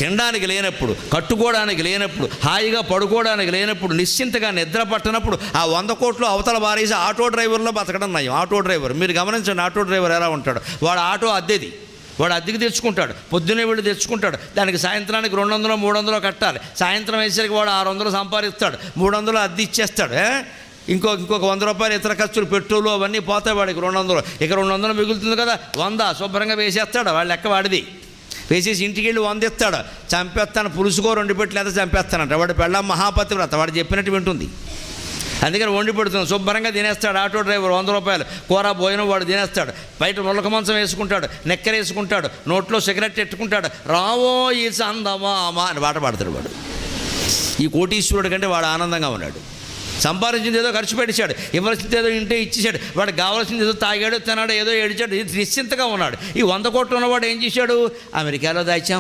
తినడానికి లేనప్పుడు, కట్టుకోవడానికి లేనప్పుడు, హాయిగా పడుకోవడానికి లేనప్పుడు, నిశ్చింతగా నిద్ర పట్టనప్పుడు ఆ 100 కోట్లు అవతల బారేసి ఆటో డ్రైవర్లో బతకడం నయం. ఆటో డ్రైవర్ మీరు గమనించండి, ఆటో డ్రైవర్ ఎలా ఉంటాడు. వాడు ఆటో అద్దెది, వాడు అద్దెకి తెచ్చుకుంటాడు, పొద్దున్నే వెళ్ళి తెచ్చుకుంటాడు, దానికి సాయంత్రానికి 200 300 కట్టాలి. సాయంత్రం వేసరికి వాడు 600 సంపాదిస్తాడు, 300 అద్దె ఇచ్చేస్తాడు. ఇంకొక 100 రూపాయలు ఇతర ఖర్చులు, పెట్రోలు అవన్నీ పోతాయి వాడికి 200. ఇక 200 మిగులుతుంది కదా, 100 శుభ్రంగా వేసేస్తాడు. వాళ్ళ లెక్క వాడిది. వేసేసి ఇంటికి వెళ్ళి 100 ఇస్తాడు. చంపేస్తాను, పులుసుకో 2 పెట్టలు ఎంత చంపేస్తానంట. వాడు పెళ్ళాం మహాపతివ్రత, వాడు చెప్పినట్టు వింటుంది. అందుకని వండి పెడుతుంది, శుభ్రంగా తినేస్తాడు. ఆటో డ్రైవర్ 100 రూపాయలు కూర భోజనం వాడు తినేస్తాడు. బయట మొలక మంచం వేసుకుంటాడు, నెక్కర వేసుకుంటాడు, నోట్లో సిగరెట్ ఎట్టుకుంటాడు. రావో ఈ సందమామా అని పాట పాడతాడు వాడు. ఈ కోటీశ్వరుడు కంటే వాడు ఆనందంగా ఉన్నాడు. సంపాదించింది ఏదో ఖర్చు పెట్టేశాడు, ఇవ్వాల్సింది ఏదో ఇంటే ఇచ్చేశాడు, వాడికి కావాల్సింది ఏదో తాగాడు, తిన్నాడు, ఏదో ఏడిచాడు, నిశ్చింతగా ఉన్నాడు. ఈ 100 కోట్లు ఉన్నవాడు ఏం చేశాడు? అమెరికాలో దాచాం,